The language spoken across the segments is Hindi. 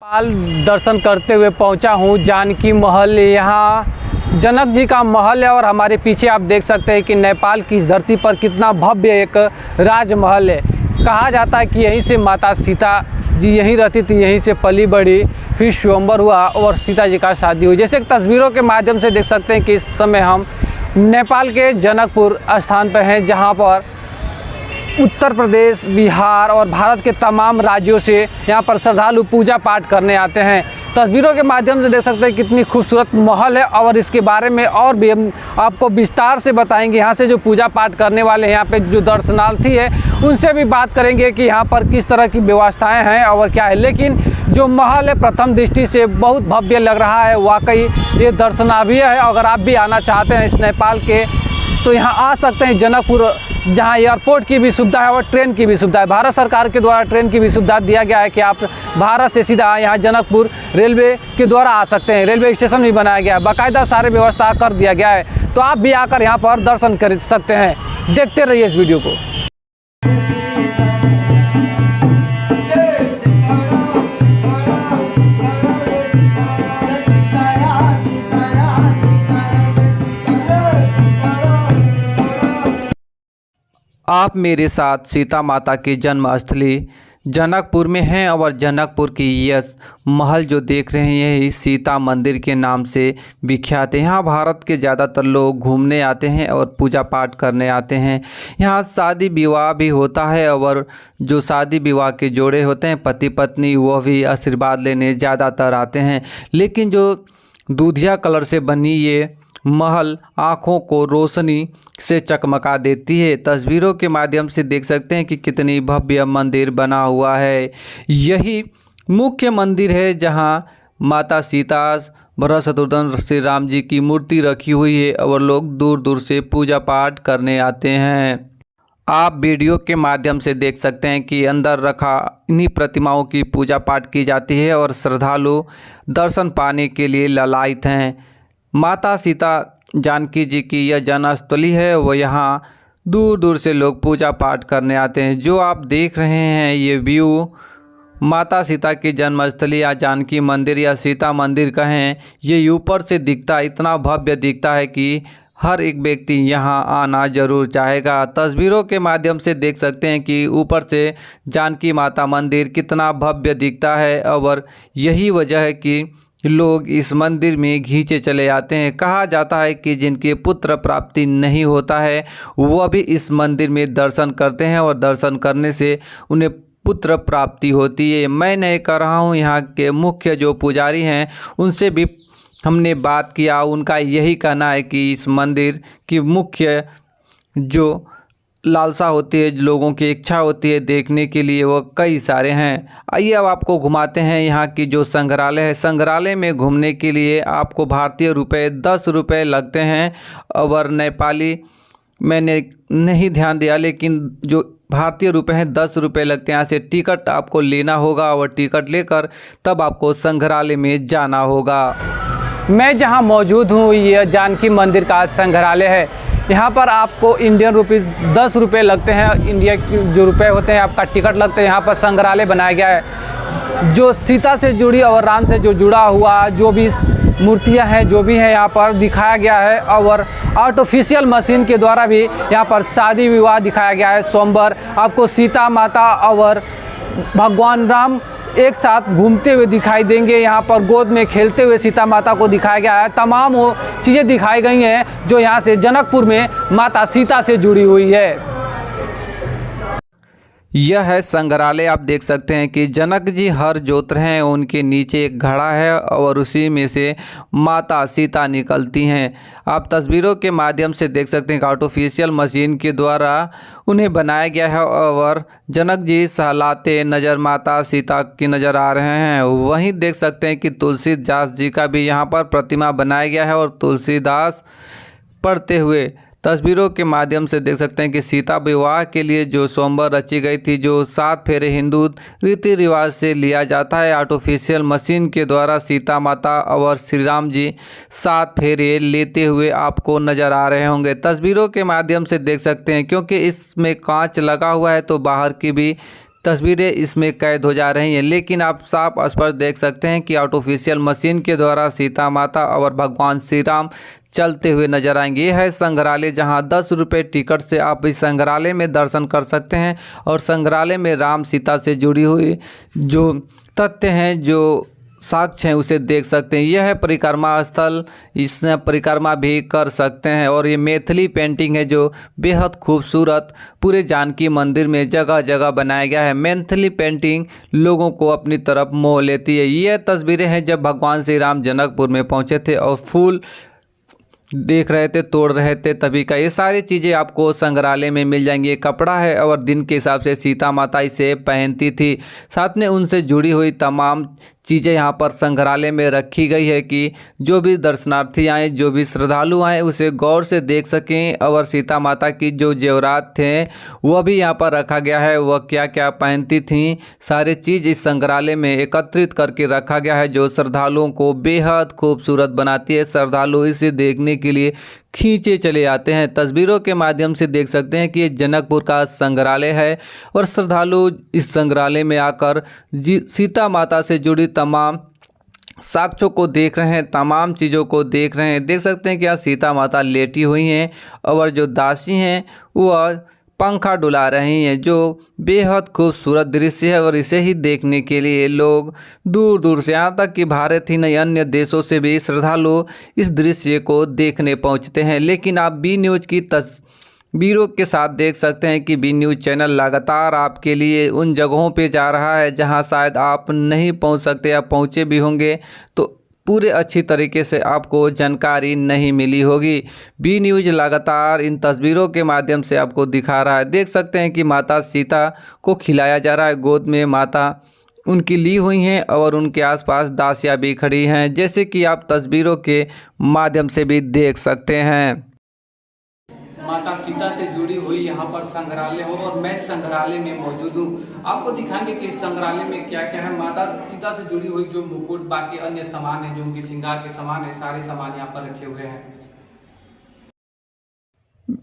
नेपाल दर्शन करते हुए पहुंचा हूं जानकी महल। यहाँ जनक जी का महल है और हमारे पीछे आप देख सकते हैं कि नेपाल की इस धरती पर कितना भव्य एक राजमहल है। कहा जाता है कि यहीं से माता सीता जी यहीं रहती थी, यहीं से पली बढ़ी, फिर स्वयंवर हुआ और सीता जी का शादी हुई। जैसे तस्वीरों के माध्यम से देख सकते हैं कि इस समय हम नेपाल के जनकपुर स्थान पर हैं, जहाँ पर उत्तर प्रदेश, बिहार और भारत के तमाम राज्यों से यहाँ पर श्रद्धालु पूजा पाठ करने आते हैं। तस्वीरों के माध्यम से देख सकते हैं कितनी खूबसूरत महल है और इसके बारे में और भी हम आपको विस्तार से बताएंगे। यहाँ से जो पूजा पाठ करने वाले यहाँ पे जो दर्शनार्थी है उनसे भी बात करेंगे कि यहाँ पर किस तरह की व्यवस्थाएं हैं और क्या है। लेकिन जो महल है प्रथम दृष्टि से बहुत भव्य लग रहा है, वाकई ये दर्शनीय है। अगर आप भी आना चाहते हैं इस नेपाल के तो यहाँ आ सकते हैं जनकपुर, जहाँ एयरपोर्ट की भी सुविधा है और ट्रेन की भी सुविधा है। भारत सरकार के द्वारा ट्रेन की भी सुविधा दिया गया है कि आप भारत से सीधा यहाँ जनकपुर रेलवे के द्वारा आ सकते हैं। रेलवे स्टेशन भी बनाया गया है, बाकायदा सारे व्यवस्था कर दिया गया है, तो आप भी आकर यहाँ पर दर्शन कर सकते हैं। देखते रहिए इस वीडियो को। आप मेरे साथ सीता माता की जन्मस्थली जनकपुर में हैं और जनकपुर की यह महल जो देख रहे हैं यही सीता मंदिर के नाम से विख्यात है। यहाँ भारत के ज़्यादातर लोग घूमने आते हैं और पूजा पाठ करने आते हैं। यहाँ शादी विवाह भी होता है और जो शादी विवाह के जोड़े होते हैं पति पत्नी, वह भी आशीर्वाद लेने ज़्यादातर आते हैं। लेकिन जो दूधिया कलर से बनी ये महल आँखों को रोशनी से चकमका देती है। तस्वीरों के माध्यम से देख सकते हैं कि कितनी भव्य मंदिर बना हुआ है। यही मुख्य मंदिर है जहां माता सीता, भरत शत्रुघ्न श्री राम जी की मूर्ति रखी हुई है और लोग दूर दूर से पूजा पाठ करने आते हैं। आप वीडियो के माध्यम से देख सकते हैं कि अंदर रखा इन्हीं प्रतिमाओं की पूजा पाठ की जाती है और श्रद्धालु दर्शन पाने के लिए ललायत हैं। माता सीता जानकी जी की यह जन्मस्थली है, वो यहाँ दूर दूर से लोग पूजा पाठ करने आते हैं। जो आप देख रहे हैं ये व्यू माता सीता की जन्मस्थली या जानकी मंदिर या सीता मंदिर कहें, ये ऊपर से दिखता, इतना भव्य दिखता है कि हर एक व्यक्ति यहाँ आना जरूर चाहेगा। तस्वीरों के माध्यम से देख सकते हैं कि ऊपर से जानकी माता मंदिर कितना भव्य दिखता है और यही वजह है कि लोग इस मंदिर में खींचे चले आते हैं। कहा जाता है कि जिनके पुत्र प्राप्ति नहीं होता है वह भी इस मंदिर में दर्शन करते हैं और दर्शन करने से उन्हें पुत्र प्राप्ति होती है। मैं नहीं कर रहा हूँ, यहाँ के मुख्य जो पुजारी हैं उनसे भी हमने बात किया। उनका यही कहना है कि इस मंदिर की मुख्य जो लालसा होती है, लोगों की इच्छा होती है देखने के लिए, वो कई सारे हैं। आइए अब आपको घुमाते हैं यहाँ की जो संग्रहालय है। संग्रहालय में घूमने के लिए आपको भारतीय रुपये 10 रुपये लगते हैं और नेपाली मैंने नहीं ध्यान दिया, लेकिन जो भारतीय रुपये हैं 10 रुपये लगते हैं। यहाँ से टिकट आपको लेना होगा और टिकट लेकर तब आपको संग्रहालय में जाना होगा। मैं जहाँ मौजूद हूँ यह जानकी मंदिर का संग्रहालय है। यहाँ पर आपको इंडियन रुपीज़ 10 रुपये लगते हैं, इंडिया के जो रुपए होते हैं आपका टिकट लगते हैं। यहाँ पर संग्रहालय बनाया गया है जो सीता से जुड़ी और राम से जो जुड़ा हुआ जो भी मूर्तियाँ हैं जो भी हैं यहाँ पर दिखाया गया है। और आर्टिफिशियल मशीन के द्वारा भी यहाँ पर शादी विवाह दिखाया गया है। स्वयंवर आपको सीता माता और भगवान राम एक साथ घूमते हुए दिखाई देंगे। यहाँ पर गोद में खेलते हुए सीता माता को दिखाया गया है। तमाम वो चीज़ें दिखाई गई हैं जो यहाँ से जनकपुर में माता सीता से जुड़ी हुई है। यह है संग्रहालय। आप देख सकते हैं कि जनक जी हर जोत्र हैं, उनके नीचे एक घड़ा है और उसी में से माता सीता निकलती हैं। आप तस्वीरों के माध्यम से देख सकते हैं कि आर्टिफिशियल मशीन के द्वारा उन्हें बनाया गया है और जनक जी सहलाते नज़र माता सीता की नज़र आ रहे हैं। वहीं देख सकते हैं कि तुलसीदास जी का भी यहाँ पर प्रतिमा बनाया गया है और तुलसीदास पढ़ते हुए तस्वीरों के माध्यम से देख सकते हैं कि सीता विवाह के लिए जो स्वयंवर रची गई थी, जो 7 फेरे हिंदू रीति रिवाज से लिया जाता है, आर्टिफिशियल मशीन के द्वारा सीता माता और श्री राम जी 7 फेरे लेते हुए आपको नज़र आ रहे होंगे। तस्वीरों के माध्यम से देख सकते हैं क्योंकि इसमें कांच लगा हुआ है तो बाहर की भी तस्वीरें इसमें कैद हो जा रही हैं। लेकिन आप साफ स्पष्ट देख सकते हैं कि आर्टिफिशियल मशीन के द्वारा सीता माता और भगवान श्री राम चलते हुए नजर आएंगे। यह है संग्रहालय, जहां 10 रुपये टिकट से आप इस संग्रहालय में दर्शन कर सकते हैं और संग्रहालय में राम सीता से जुड़ी हुई जो तथ्य हैं, जो साक्ष्य हैं, उसे देख सकते हैं। यह है परिक्रमा स्थल, इसमें परिक्रमा भी कर सकते हैं। और ये मैथिली पेंटिंग है जो बेहद खूबसूरत पूरे जानकी मंदिर में जगह जगह बनाया गया है। मैथिली पेंटिंग लोगों को अपनी तरफ मोह लेती है। यह तस्वीरें हैं जब भगवान श्री राम जनकपुर में पहुंचे थे और फूल देख रहे थे, तोड़ रहे थे, तभी का। ये सारी चीज़ें आपको संग्रहालय में मिल जाएंगी। ये कपड़ा है और दिन के हिसाब से सीता माता इसे पहनती थी। साथ में उनसे जुड़ी हुई तमाम चीज़ें यहाँ पर संग्रहालय में रखी गई है कि जो भी दर्शनार्थी आएँ, जो भी श्रद्धालु आएँ, उसे गौर से देख सकें। और सीता माता की जो जेवरात थे वह भी यहाँ पर रखा गया है, वह क्या क्या पहनती थीं, सारे चीज़ इस संग्रहालय में एकत्रित करके रखा गया है, जो श्रद्धालुओं को बेहद खूबसूरत बनाती है। श्रद्धालु इसे देखने के लिए खींचे चले आते हैं। तस्वीरों के माध्यम से देख सकते हैं कि ये जनकपुर का संग्रहालय है और श्रद्धालु इस संग्रहालय में आकर सीता माता से जुड़ी तमाम साक्ष्यों को देख रहे हैं, तमाम चीज़ों को देख रहे हैं। देख सकते हैं कि यहाँ सीता माता लेटी हुई हैं और जो दासी हैं वह पंखा डुला रही हैं, जो बेहद खूबसूरत दृश्य है। और इसे ही देखने के लिए लोग दूर दूर से, यहाँ तक कि भारत ही नहीं अन्य देशों से भी श्रद्धालु इस दृश्य को देखने पहुँचते हैं। लेकिन आप बी न्यूज़ की तस्वीरों के साथ देख सकते हैं कि बी न्यूज़ चैनल लगातार आपके लिए उन जगहों पे जा रहा है जहाँ शायद आप नहीं पहुँच सकते या पहुँचे भी होंगे तो पूरे अच्छी तरीके से आपको जानकारी नहीं मिली होगी। बी न्यूज़ लगातार इन तस्वीरों के माध्यम से आपको दिखा रहा है। देख सकते हैं कि माता सीता को खिलाया जा रहा है, गोद में माता उनकी ली हुई हैं और उनके आसपास दासियाँ भी खड़ी हैं, जैसे कि आप तस्वीरों के माध्यम से भी देख सकते हैं। माता सीता से जुड़ी हुई यहाँ पर संग्रहालय हो और मैं संग्रहालय में मौजूद हूँ। आपको दिखाएंगे कि इस संग्रहालय में क्या क्या है। माता सीता से जुड़ी हुई जो मुकुट, बाकी अन्य सामान है, जो उनकी श्रृंगार के सामान है, सारे सामान यहाँ पर रखे हुए हैं।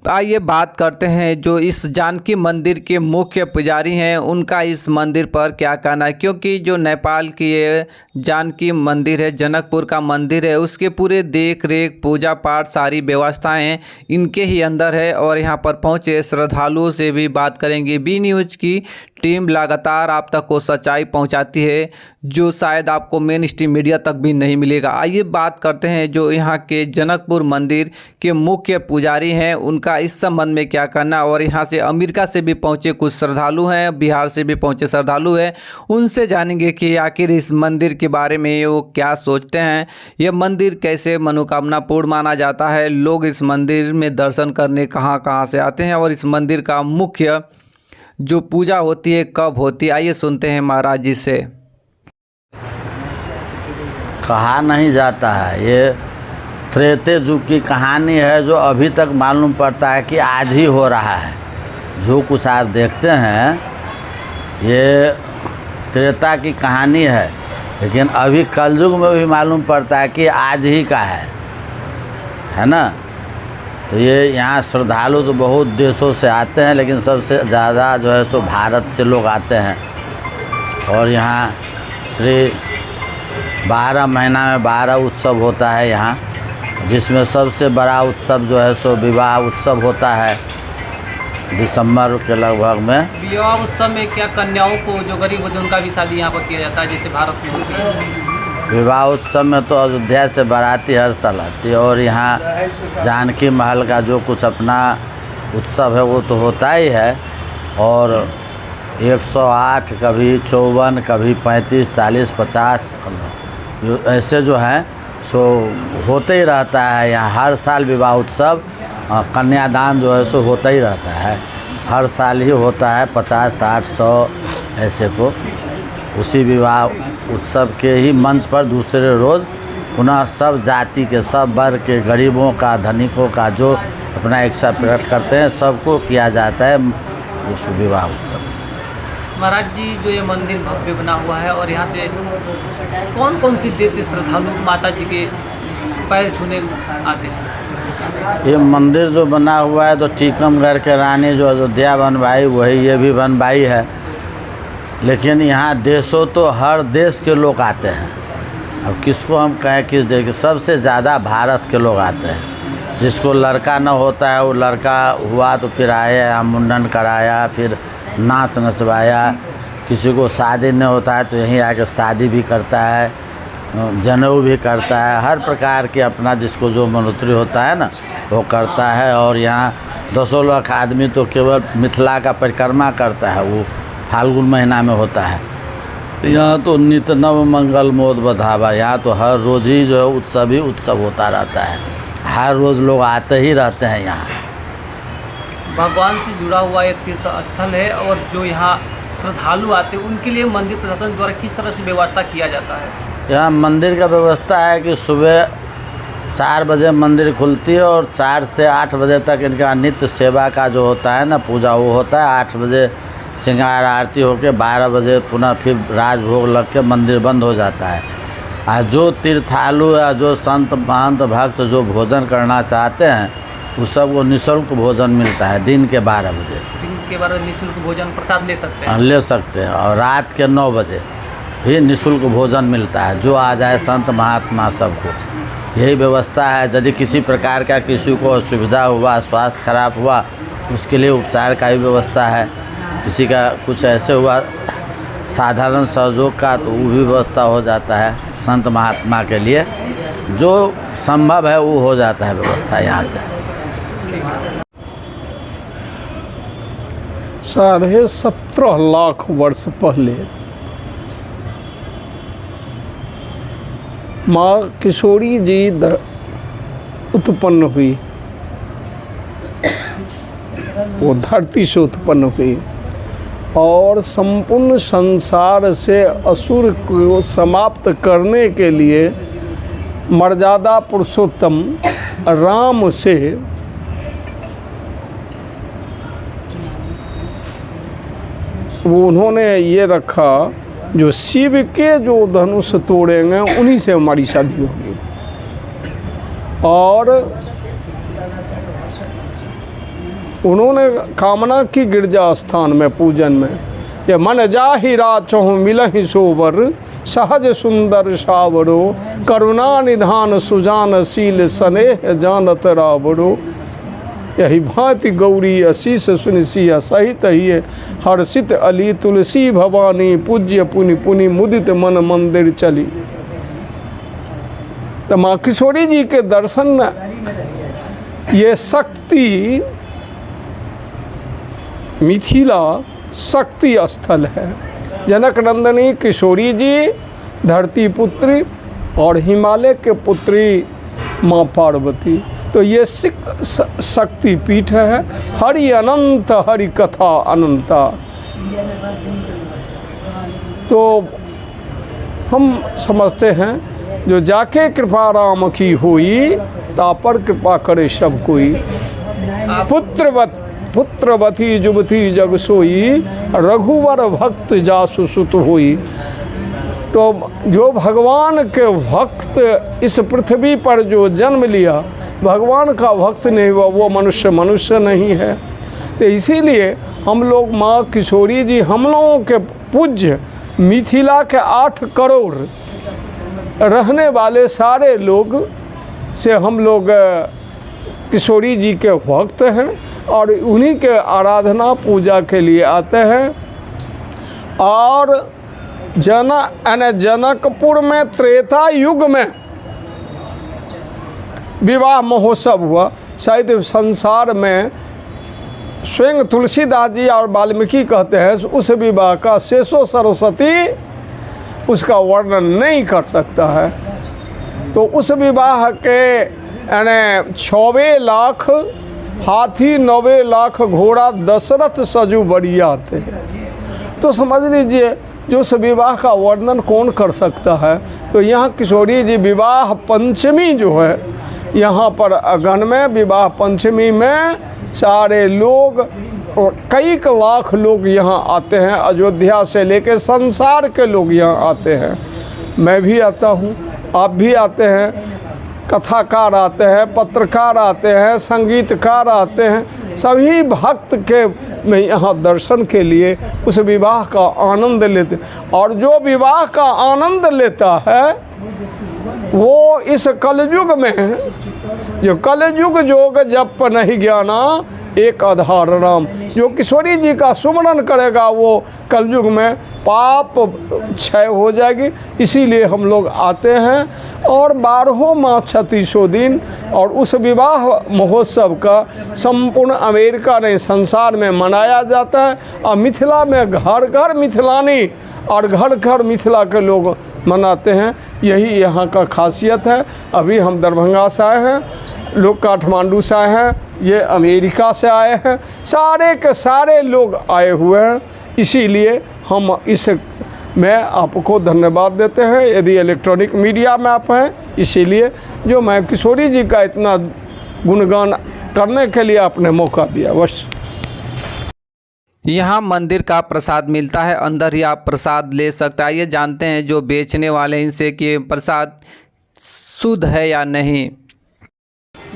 आइए बात करते हैं जो इस जानकी मंदिर के मुख्य पुजारी हैं, उनका इस मंदिर पर क्या कहना है। क्योंकि जो नेपाल की ये जानकी मंदिर है, जनकपुर का मंदिर है, उसके पूरे देख रेख, पूजा पाठ, सारी व्यवस्थाएं इनके ही अंदर है। और यहाँ पर पहुँचे श्रद्धालुओं से भी बात करेंगे। बी न्यूज़ की टीम लगातार आप तक वो सच्चाई पहुंचाती है जो शायद आपको मेन स्ट्रीम मीडिया तक भी नहीं मिलेगा। आइए बात करते हैं जो यहाँ के जनकपुर मंदिर के मुख्य पुजारी हैं, उनका इस संबंध में क्या कहना। और यहाँ से अमेरिका से भी पहुँचे कुछ श्रद्धालु हैं, बिहार से भी पहुँचे श्रद्धालु हैं, उनसे जानेंगे कि आखिर इस मंदिर के बारे में वो क्या सोचते हैं। यह मंदिर कैसे मनोकामना पूर्ण माना जाता है, लोग इस मंदिर में दर्शन करने कहाँ कहाँ से आते हैं और इस मंदिर का मुख्य जो पूजा होती है कब होती है। आइए सुनते हैं महाराज जी से। कहा नहीं जाता है, ये त्रेते युग की कहानी है जो अभी तक मालूम पड़ता है कि आज ही हो रहा है। जो कुछ आप देखते हैं ये त्रेता की कहानी है, लेकिन अभी कलयुग में भी मालूम पड़ता है कि आज ही का है ना। तो ये यहाँ श्रद्धालु तो बहुत देशों से आते हैं, लेकिन सबसे ज़्यादा जो है सो भारत से लोग आते हैं। और यहाँ श्री 12 महीना में 12 उत्सव होता है यहाँ, जिसमें सबसे बड़ा उत्सव जो है सो विवाह उत्सव होता है दिसंबर के लगभग में। विवाह उत्सव में क्या कन्याओं को जो गरीब होते हैं उनका भी शादी यहाँ पर किया जाता है जैसे भारत में होती है? विवाह उत्सव में तो अयोध्या से बाराती हर साल आती है और यहाँ जानकी महल का जो कुछ अपना उत्सव है वो तो होता ही है। और 108 कभी 54 कभी 35 40 50 ऐसे जो हैं सो होते ही रहता है यहाँ। हर साल विवाह उत्सव, कन्यादान जो है सो होता ही रहता है, हर साल ही होता है। 50 60 100 ऐसे को उसी विवाह उत्सव के ही मंच पर दूसरे रोज़ पुनः सब जाति के, सब वर्ग के, गरीबों का, धनिकों का जो अपना इच्छा प्रकट करते हैं सबको किया जाता है उस विवाह उत्सव। महाराज जी जो ये मंदिर भव्य बना हुआ है और यहाँ से कौन कौन सी देश से श्रद्धालु माता जी के पैर छूने आते हैं? ये मंदिर जो बना हुआ है तो टीकमगढ़ के रानी जो अयोध्या बनवाई वही ये भी बनवाई है। लेकिन यहाँ देशों तो हर देश के लोग आते हैं। अब किसको हम कहें कि देखिए सबसे ज़्यादा भारत के लोग आते हैं। जिसको लड़का न होता है वो लड़का हुआ तो फिर आया, यहाँ मुंडन कराया, फिर नाच नचवाया। किसी को शादी नहीं होता है तो यहीं आके शादी भी करता है, जनेऊ भी करता है, हर प्रकार के अपना जिसको जो मनोत्री होता है ना वो करता है। और यहाँ 10 लाख आदमी तो केवल मिथिला का परिक्रमा करता है, वो फाल्गुन महीना में होता है। यहाँ तो नित नव मंगल मोद बधावा, यहाँ तो हर रोज़ ही जो है उत्सव ही उत्सव होता रहता है। हर रोज़ लोग आते ही रहते हैं यहाँ। भगवान से जुड़ा हुआ एक तीर्थ स्थल है और जो यहाँ श्रद्धालु आते हैं उनके लिए मंदिर प्रशासन द्वारा किस तरह से व्यवस्था किया जाता है? यहाँ मंदिर का व्यवस्था है कि सुबह 4 बजे मंदिर खुलती है और 4 से 8 बजे तक इनका नित्य सेवा का जो होता है ना पूजा वो होता है। 8 बजे श्रृंगार आरती होके 12 बजे पुनः फिर राजभोग लग के मंदिर बंद हो जाता है। और जो तीर्थालु या जो संत महंत भक्त जो भोजन करना चाहते हैं उस सबको निःशुल्क भोजन मिलता है दिन के 12 बजे। दिन के 12 निःशुल्क भोजन प्रसाद ले सकते हैं? ले सकते हैं। और रात के 9 बजे भी निःशुल्क भोजन मिलता है, जो आ जाए संत महात्मा सबको। यही व्यवस्था है। यदि किसी प्रकार का किसी को असुविधा हुआ, स्वास्थ्य खराब हुआ, उसके लिए उपचार का भी व्यवस्था है। किसी का कुछ ऐसे हुआ साधारण सहयोग का तो वो भी व्यवस्था हो जाता है। संत महात्मा के लिए जो संभव है वो हो जाता है व्यवस्था यहाँ से। 17.5 लाख वर्ष पहले माँ किशोरी जी उत्पन्न हुई। वो धरती से उत्पन्न हुई और संपूर्ण संसार से असुर को समाप्त करने के लिए मर्यादा पुरुषोत्तम राम से वो उन्होंने ये रखा जो शिव के जो धनुष तोड़ेंगे उन्हीं से हमारी शादी होगी। और उन्होंने कामना की गिरजा स्थान में पूजन में कि मन जाहिरा चहु मिलहि सोबर सहज सुंदर सावरो करुणा निधान सुजान शील स्नेह जानत रावरो यही भांति गौरी अशीष सुनिसिया सहित ही हर्षित अली तुलसी भवानी पूज्य पुनि पुनि मुदित मन मंदिर चली। तो माँ किशोरी जी के दर्शन ये शक्ति मिथिला शक्ति स्थल है। जनक नंदिनी किशोरी जी धरती पुत्री और हिमालय के पुत्री माँ पार्वती। तो ये शक्ति पीठ है। हरि अनंत हरि कथा अनंता। तो हम समझते हैं जो जाके कृपा राम की हुई तापर कृपा करे सब कोई। पुत्रवती जुबती जग सोई रघुवर भक्त जासु सुत होई। तो जो भगवान के भक्त इस पृथ्वी पर जो जन्म लिया, भगवान का भक्त नहीं हुआ वो मनुष्य नहीं है। तो इसीलिए हम लोग माँ किशोरी जी हम लोगों के पूज्य मिथिला के 8 करोड़ रहने वाले सारे लोग से हम लोग किशोरी जी के भक्त हैं और उन्हीं के आराधना पूजा के लिए आते हैं। और जनकपुर में त्रेता युग में विवाह महोत्सव हुआ। शायद संसार में स्वयं तुलसीदास जी और वाल्मीकि कहते हैं उस विवाह का शेषो सरस्वती उसका वर्णन नहीं कर सकता है। तो उस विवाह के 6 लाख हाथी 9 लाख घोड़ा दशरथ सजू बढ़िया थे। तो समझ लीजिए जो उस विवाह का वर्णन कौन कर सकता है। तो यहाँ किशोरी जी विवाह पंचमी जो है यहाँ पर अगन में विवाह पंचमी में सारे लोग कई लाख लोग यहाँ आते हैं। अयोध्या से लेकर संसार के लोग यहाँ आते हैं। मैं भी आता हूँ, आप भी आते हैं। कथाकार आते हैं, पत्रकार आते हैं, संगीतकार आते हैं, सभी भक्त के में यहाँ दर्शन के लिए उस विवाह का आनंद लेते हैं। और जो विवाह का आनंद लेता है वो इस कलयुग में, जो कलयुग जोग जप नहीं ज्ञाना एक आधार राम, जो किशोरी जी का सुमरन करेगा वो कलयुग में पाप क्षय हो जाएगी। इसीलिए हम लोग आते हैं और 12 माह 36 दिन और उस विवाह महोत्सव का संपूर्ण अमेरिका नहीं संसार में मनाया जाता है। और मिथिला में घर घर मिथिलानी और घर घर मिथिला के लोग मनाते हैं, यही यहाँ का खासियत है। अभी हम दरभंगा से आए हैं, लोग काठमांडू से आए हैं, ये अमेरिका से आए हैं, सारे के सारे लोग आए हुए हैं। इसीलिए हम इस में आपको धन्यवाद देते हैं यदि इलेक्ट्रॉनिक मीडिया में आप हैं, इसीलिए जो मैं किशोरी जी का इतना गुणगान करने के लिए आपने मौका दिया। बस यहाँ मंदिर का प्रसाद मिलता है, अंदर ही आप प्रसाद ले सकता है। ये जानते हैं जो बेचने वाले इनसे कि प्रसाद शुद्ध है या नहीं।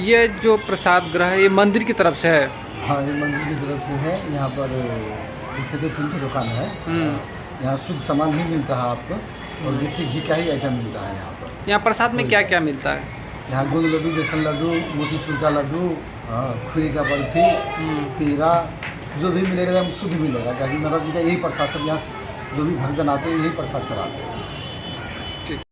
ये जो प्रसाद ग्रह है ये मंदिर की तरफ से है। हाँ, ये मंदिर की तरफ से है। यहाँ पर इसे तो 3 दुकान है। यहाँ शुद्ध सामान ही मिलता है आपको और देसी घी का ही आइटम मिलता है यहाँ पर। यहाँ प्रसाद में क्या क्या मिलता है? यहाँ गोंद लड्डू, बेसन लड्डू, मोतीचूर का लड्डू, खुए का बर्फी, पेड़ा, जो भी मिलेगा हम शुद्ध मिलेगा। क्योंकि महाराज जी का यही प्रसाद सब यहाँ जो भी भक्तजन आते हैं यही प्रसाद चढ़ाते हैं।